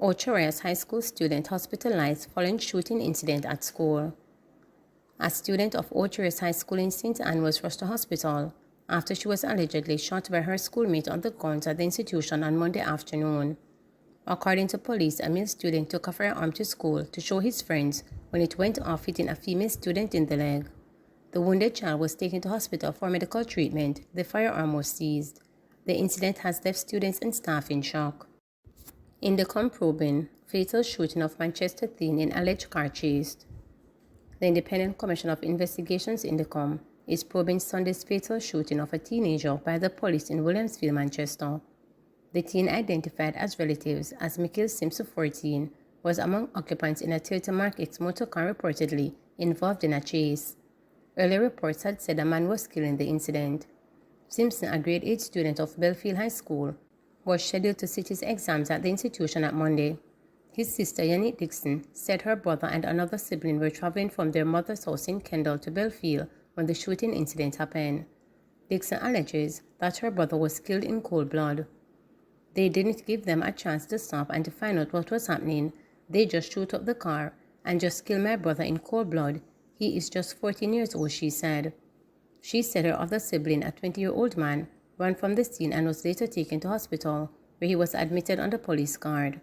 Ocho High School student hospitalized following shooting incident at school. A student of Ocho High School in St. Anne was rushed to hospital after she was allegedly shot by her schoolmate on the grounds at the institution on Monday afternoon. According to police, a male student took a firearm to school to show his friends when it went off, hitting a female student in the leg. The wounded child was taken to hospital for medical treatment. The firearm was seized. The incident has left students and staff in shock. In the probing, fatal shooting of Manchester teen in alleged car chase. The Independent Commission of Investigations Indicom is probing Sunday's fatal shooting of a teenager by the police in Williamsville, Manchester. The teen, identified as relatives as Michael Simpson, 14, was among occupants in a Toyota Mark X motor car reportedly involved in a chase. Earlier reports had said a man was killed in the incident. Simpson, a grade 8 student of Belfield High School, was scheduled to sit his exams at the institution at Monday. His sister, Yannick Dixon, said her brother and another sibling were traveling from their mother's house in Kendall to Belfield when the shooting incident happened. Dixon alleges that her brother was killed in cold blood. They didn't give them a chance to stop and to find out what was happening. They just shoot up the car and just kill my brother in cold blood. He is just 14 years old, she said. She said her other sibling, a 20-year-old man, ran from the scene and was later taken to hospital, where he was admitted under police guard.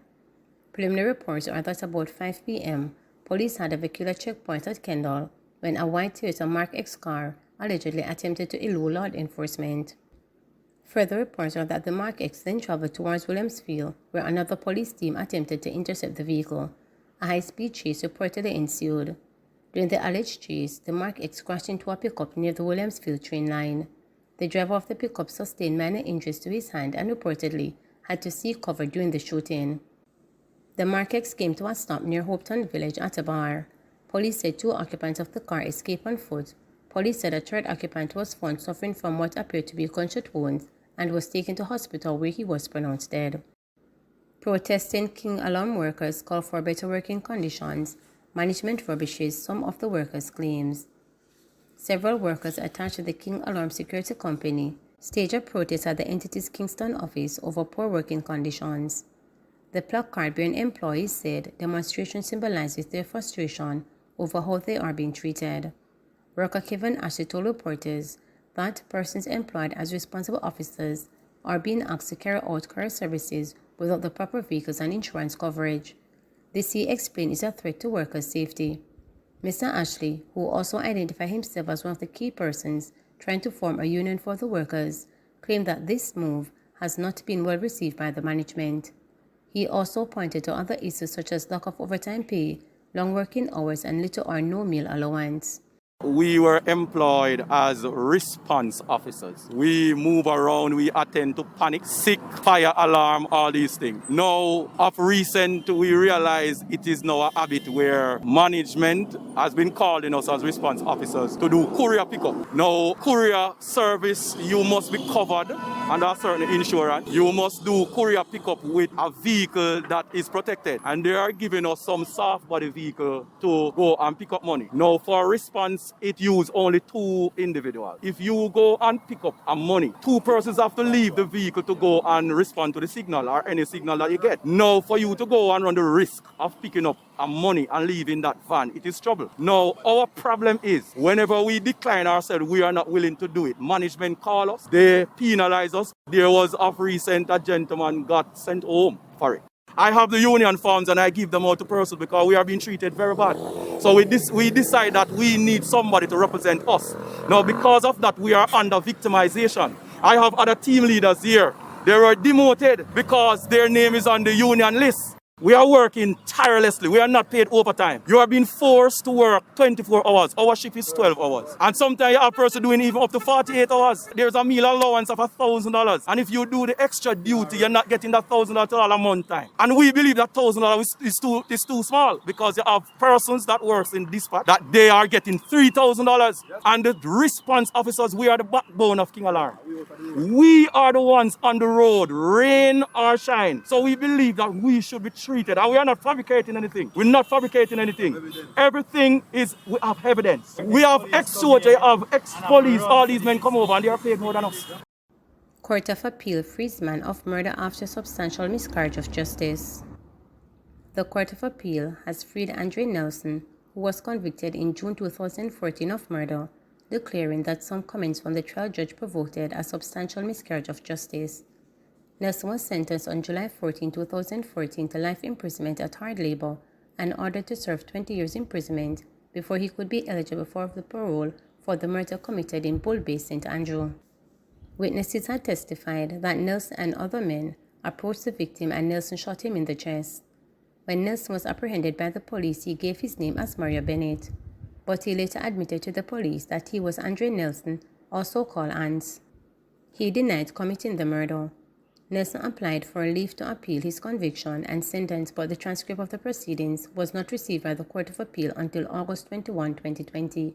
Preliminary reports are that about 5 p.m., police had a vehicular checkpoint at Kendall when a white Toyota Mark X car allegedly attempted to elude law enforcement. Further reports are that the Mark X then traveled towards Williamsville, where another police team attempted to intercept the vehicle. A high-speed chase reportedly ensued. During the alleged chase, the Mark X crashed into a pickup near the Williamsville train line. The driver of the pickup sustained minor injuries to his hand and reportedly had to seek cover during the shooting. The Mark X came to a stop near Hopetown Village at a bar. Police said 2 occupants of the car escaped on foot. Police said a 3rd occupant was found suffering from what appeared to be gunshot wounds and was taken to hospital where he was pronounced dead. Protesting King Alarm workers call for better working conditions. Management rubbishes some of the workers' claims. Several workers attached to the King Alarm Security Company staged a protest at the entity's Kingston office over poor working conditions. The placard-bearing employees said demonstration symbolizes their frustration over how they are being treated. Worker Kevin Ashley told reporters that persons employed as responsible officers are being asked to carry out care services without the proper vehicles and insurance coverage. This, he explained, is a threat to workers' safety. Mr. Ashley, who also identified himself as one of the key persons trying to form a union for the workers, claimed that this move has not been well received by the management. He also pointed to other issues such as lack of overtime pay, long working hours, and little or no meal allowance. We were employed as response officers. We move around, we attend to panic, sick, fire alarm, all these things. Now, of recent, we realize it is now a habit where management has been calling us as response officers to do courier pickup. Now, courier service, you must be covered under a certain insurance. You must do courier pickup with a vehicle that is protected. And they are giving us some soft body vehicle to go and pick up money. Now, for response, it uses only 2 individuals. If you go and pick up a money, 2 persons have to leave the vehicle to go and respond to the signal or any signal that you get. Now, for you to go and run the risk of picking up a money and leaving that van, it is trouble. Now, our problem is, whenever we decline ourselves, we are not willing to do it. Management call us, they penalize us. There was of recent a gentleman got sent home for it. I have the union forms and I give them out to persons because we are being treated very bad. So we decide that we need somebody to represent us. Now, because of that, we are under victimization. I have other team leaders here. They were demoted because their name is on the union list. We are working tirelessly. We are not paid overtime. You are being forced to work 24 hours. Our shift is 12 hours. And sometimes you have a person doing even up to 48 hours. There's a meal allowance of $1,000. And if you do the extra duty, you're not getting that $1,000 a month time. And we believe that $1,000 is too small because you have persons that works in dispatch that they are getting $3,000. And the response officers, we are the backbone of King Alarm. We are the ones on the road, rain or shine. So we believe that we should be treated, and we are not fabricating anything. We're not fabricating anything. Everything is, we have evidence. We have ex-soldiers, have ex-police, all these men come over and they are paid more than us. Court of Appeal frees man of murder after substantial miscarriage of justice. The Court of Appeal has freed Andre Nelson, who was convicted in June 2014 of murder, declaring that some comments from the trial judge provoked a substantial miscarriage of justice. Nelson was sentenced on July 14, 2014 to life imprisonment at hard labor and ordered to serve 20 years imprisonment before he could be eligible for the parole for the murder committed in Bull Bay, St. Andrew. Witnesses had testified that Nelson and other men approached the victim and Nelson shot him in the chest. When Nelson was apprehended by the police, he gave his name as Mario Bennett, but he later admitted to the police that he was Andre Nelson, also called Ants. He denied committing the murder. Nelson applied for a leave to appeal his conviction and sentence, but the transcript of the proceedings was not received by the Court of Appeal until August 21, 2020.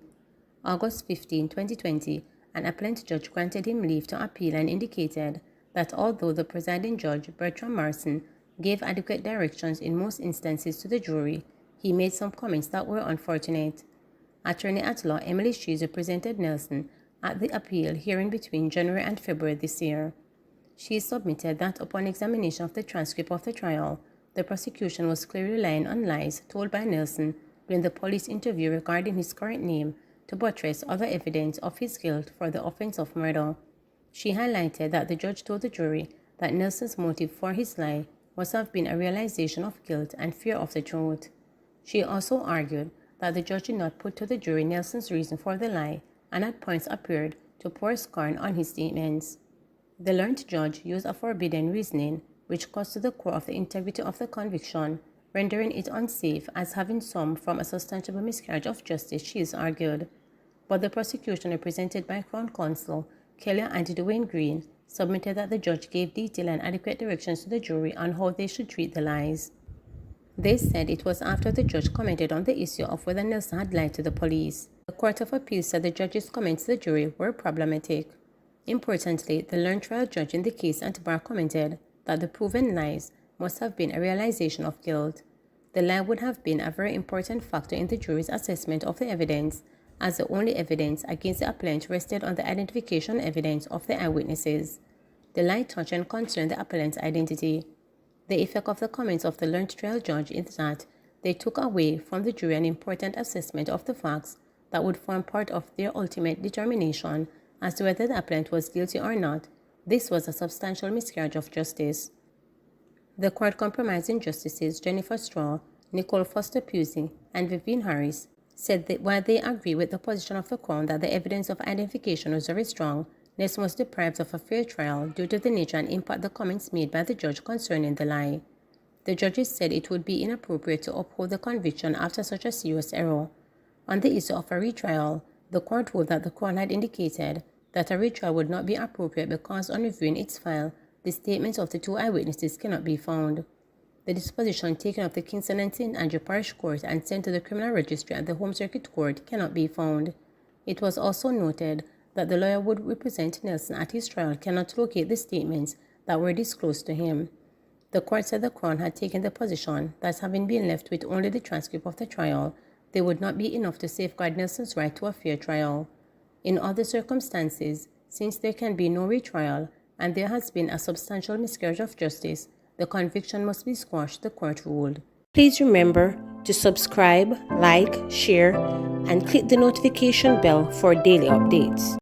August 15, 2020, an appellant judge granted him leave to appeal and indicated that although the presiding judge, Bertram Morrison, gave adequate directions in most instances to the jury, he made some comments that were unfortunate. Attorney at law Emily Shears represented Nelson at the appeal hearing between January and February this year. She submitted that upon examination of the transcript of the trial, the prosecution was clearly relying on lies told by Nelson during the police interview regarding his current name to buttress other evidence of his guilt for the offense of murder. She highlighted that the judge told the jury that Nelson's motive for his lie must have been a realization of guilt and fear of the truth. She also argued that the judge did not put to the jury Nelson's reason for the lie and at points appeared to pour scorn on his statements. The learned judge used a forbidden reasoning which cuts to the core of the integrity of the conviction, rendering it unsafe as having stemmed from a substantial miscarriage of justice, she has argued. But the prosecution, represented by Crown Counsel Kelly and Dwayne Green, submitted that the judge gave detailed and adequate directions to the jury on how they should treat the lies. They said it was after the judge commented on the issue of whether Nelson had lied to the police. The Court of Appeal said the judge's comments to the jury were problematic. Importantly, the learned trial judge in the case at bar commented that the proven lies must have been a realization of guilt. The lie would have been a very important factor in the jury's assessment of the evidence, as the only evidence against the appellant rested on the identification evidence of the eyewitnesses. The lie touched and concerned the appellant's identity. The effect of the comments of the learned trial judge is that they took away from the jury an important assessment of the facts that would form part of their ultimate determination as to whether the appellant was guilty or not. This was a substantial miscarriage of justice. The court comprising Justices Jennifer Straw, Nicole Foster Pusey, and Vivian Harris said that while they agree with the position of the Crown that the evidence of identification was very strong, Nelson was deprived of a fair trial due to the nature and impact the comments made by the judge concerning the lie. The judges said it would be inappropriate to uphold the conviction after such a serious error. On the issue of a retrial, the court ruled that the Crown had indicated that a retrial would not be appropriate because on reviewing its file, the statements of the two eyewitnesses cannot be found. The disposition taken of the Kingston and St. Andrew Parish Court and sent to the Criminal Registry at the Home Circuit Court cannot be found. It was also noted that the lawyer would represent Nelson at his trial cannot locate the statements that were disclosed to him. The court said the Crown had taken the position that having been left with only the transcript of the trial, they would not be enough to safeguard Nelson's right to a fair trial. In other circumstances, since there can be no retrial and there has been a substantial miscarriage of justice, the conviction must be squashed, the court ruled. Please remember to subscribe, like, share, and click the notification bell for daily updates.